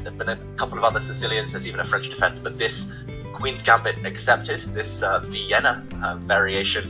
There've been a couple of other Sicilians, there's even a French defense, but this Queen's Gambit accepted, this Vienna variation,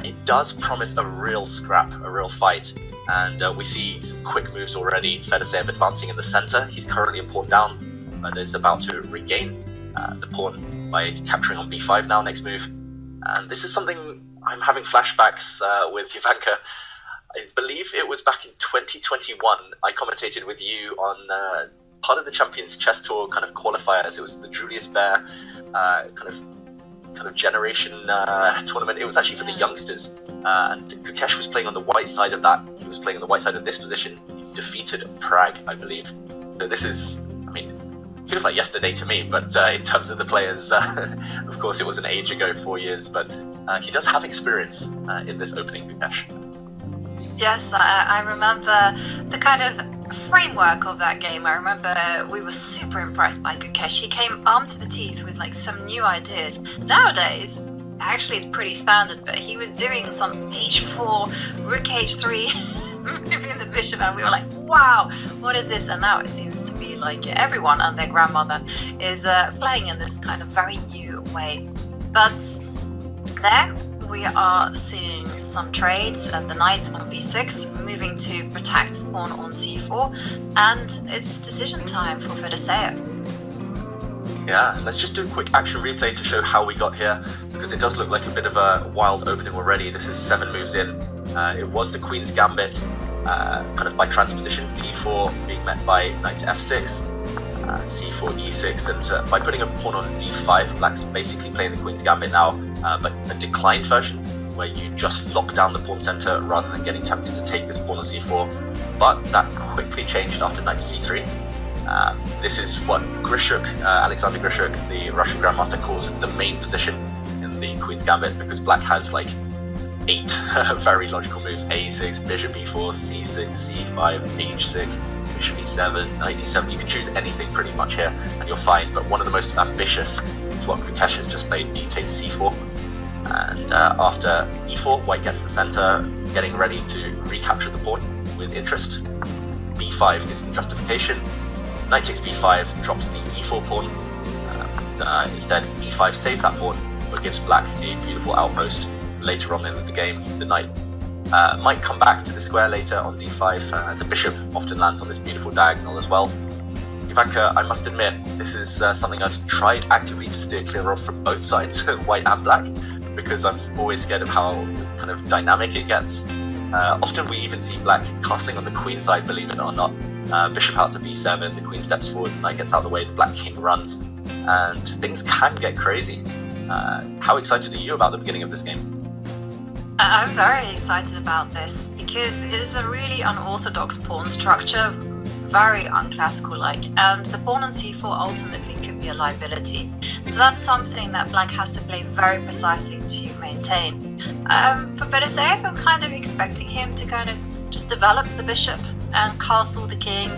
it does promise a real scrap, a real fight. And we see some quick moves already. Fedoseev advancing in the center. He's currently a pawn down, but is about to regain the pawn by capturing on b5 now, next move. And this is something I'm having flashbacks with Ivanka. I believe it was back in 2021. I commentated with you on part of the Champions Chess Tour kind of qualifiers. It was the Julius Baer kind of generation tournament. It was actually for the youngsters. And Gukesh was playing on the white side of that. He was playing on the white side of this position. He defeated Prague, I believe. So this is, I mean, feels like yesterday to me, but in terms of the players, of course it was an age ago, 4 years, but he does have experience in this opening, Gukesh. Yes, I remember the kind of framework of that game. I remember we were super impressed by Gukesh. He came armed to the teeth with like some new ideas. Nowadays, actually it's pretty standard, but he was doing some h4, rook h3, moving the bishop, and we were like, wow, what is this? And now it seems to be like everyone and their grandmother is playing in this kind of very new way. But there we are seeing some trades, the knight on b6, moving to protect the pawn on c4, and it's decision time for Fedoseev. Yeah, let's just do a quick action replay to show how we got here, because it does look like a bit of a wild opening already. This is 7 moves in. It was the Queen's Gambit, kind of by transposition, d4 being met by knight to f6, c4, e6, and by putting a pawn on d5, Black's basically playing the Queen's Gambit now, but a declined version, where you just lock down the pawn center rather than getting tempted to take this pawn on c4. But that quickly changed after knight to c3. This is what Grishuk, Alexander Grishuk, the Russian Grandmaster, calls the main position in the Queen's Gambit, because Black has like 8 very logical moves: a6, bishop e4, c6, c5, h6, bishop e7, knight e7. You can choose anything pretty much here and you're fine, but one of the most ambitious is what Gukesh has just played, d takes c4. And after e4, white gets the center, getting ready to recapture the pawn with interest. b5 is the justification. Knight takes b5, drops the e4 pawn. Instead, e5 saves that pawn, but gives Black a beautiful outpost later on in the game. The knight might come back to the square later on d5. The bishop often lands on this beautiful diagonal as well. Ivanka, I must admit, this is something I've tried actively to steer clear of from both sides, white and black, because I'm always scared of how kind of dynamic it gets. Often we even see Black castling on the queen side, believe it or not. Bishop out to b7, the queen steps forward, the knight gets out of the way, the black king runs, and things can get crazy. How excited are you about the beginning of this game? I'm very excited about this because it is a really unorthodox pawn structure, very unclassical-like, and the pawn on c4 ultimately could be a liability. So that's something that Black has to play very precisely to maintain. For Fedoseev, I'm kind of expecting him to kind of just develop the bishop and castle the king,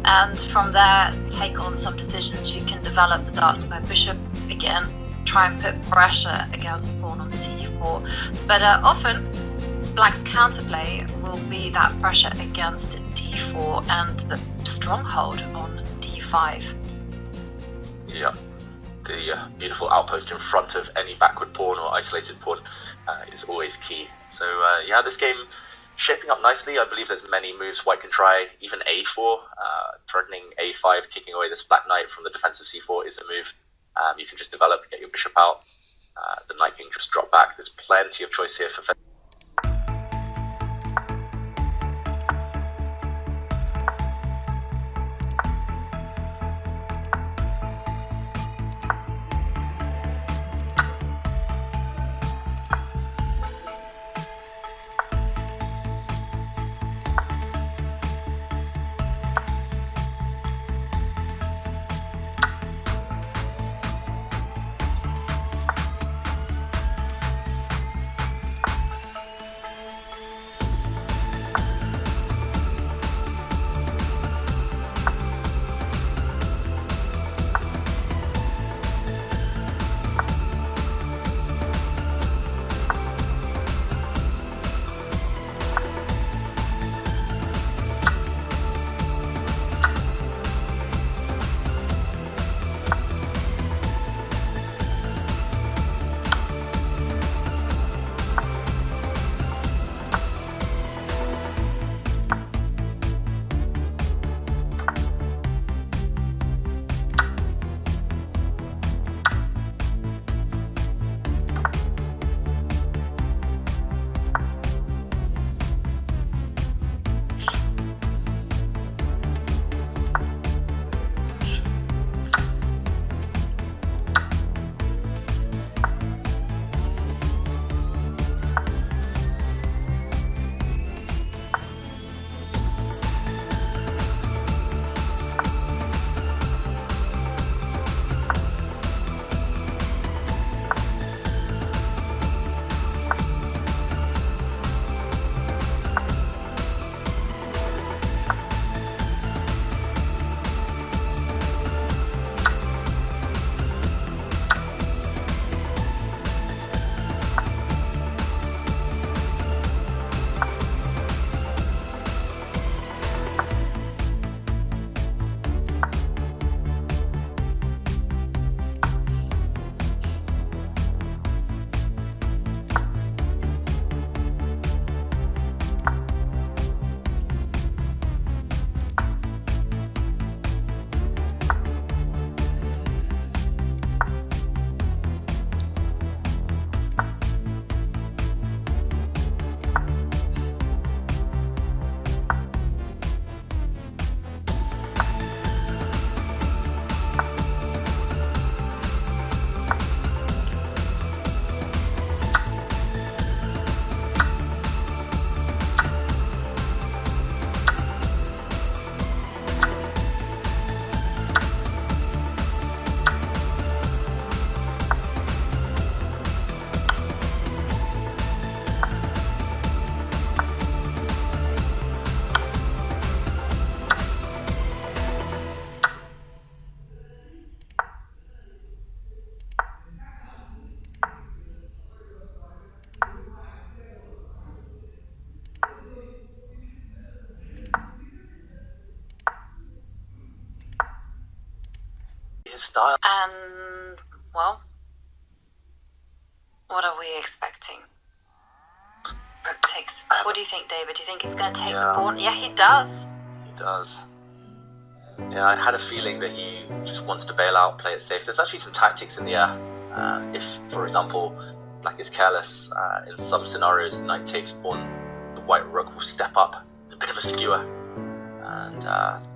and from there take on some decisions. You can develop the dark square bishop again, try and put pressure against the pawn on c4, but often Black's counterplay will be that pressure against d4 and the stronghold on d5. Yeah, the beautiful outpost in front of any backward pawn or isolated pawn is always key. So yeah, this game shaping up nicely. I believe there's many moves white can try. Even a4, threatening a5, kicking away this black knight from the defensive c4 is a move. You can just develop, get your bishop out. The knight can just drop back. There's plenty of choice here for And, well, what are we expecting? Rook takes... What do you think, David? Do you think he's going to take the pawn? Yeah, he does. He does. Yeah, I had a feeling that he just wants to bail out, play it safe. There's actually some tactics in the air. If, for example, black is careless, in some scenarios, knight takes pawn, the white rook will step up, a bit of a skewer. And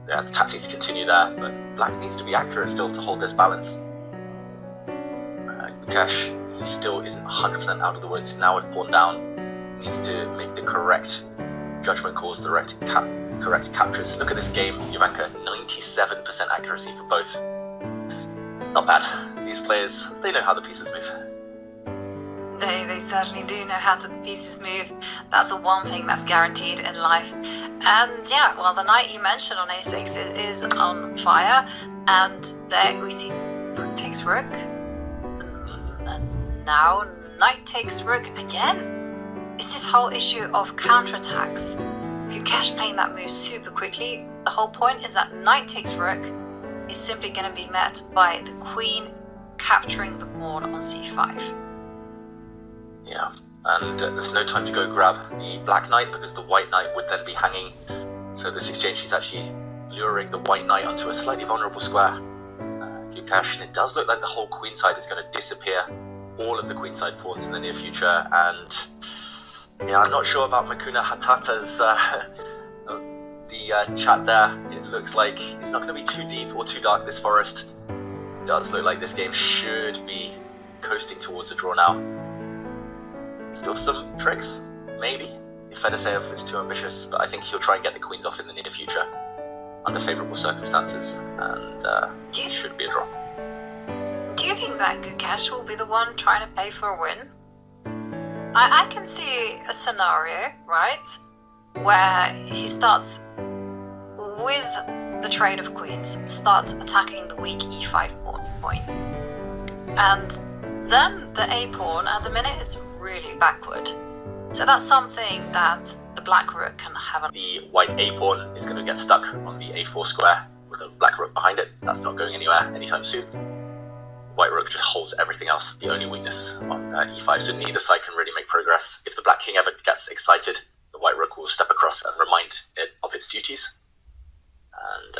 the tactics continue there, but black needs to be accurate still to hold this balance. Gukesh, he still isn't 100% out of the woods. Now with pawn down, he needs to make the correct judgment calls, the correct captures. Look at this game, Jovanka, 97% accuracy for both. Not bad. These players, they know how the pieces move. They certainly do know how the pieces move. That's the one thing that's guaranteed in life. And yeah, well, the knight you mentioned on a6 is on fire. And there we see rook takes rook. And now knight takes rook again. It's this whole issue of counterattacks. Gukesh playing that move super quickly. The whole point is that knight takes rook is simply going to be met by the queen capturing the pawn on c5. Yeah, and there's no time to go grab the black knight because the white knight would then be hanging. So this exchange, he's actually luring the white knight onto a slightly vulnerable square. Gukesh, and it does look like the whole queenside is going to disappear. All of the queenside pawns in the near future, and yeah, I'm not sure about Makuna Hatata's the chat there. It looks like it's not going to be too deep or too dark, this forest. It does look like this game should be coasting towards a draw now. Still some tricks, maybe, if Fedoseev is too ambitious, but I think he'll try and get the queens off in the near future under favourable circumstances, and it should be a draw. Do you think that Gukesh will be the one trying to play for a win? I can see a scenario, right, where he starts with the trade of queens, starts attacking the weak e5 point, and then the a pawn at the minute is really backward. So that's something that the black rook can have. The white a pawn is going to get stuck on the a4 square with the black rook behind it. That's not going anywhere anytime soon. White rook just holds everything else, the only weakness on e5, so neither side can really make progress. If the black king ever gets excited, the white rook will step across and remind it of its duties. And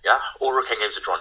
yeah, all rook endgames are drawn.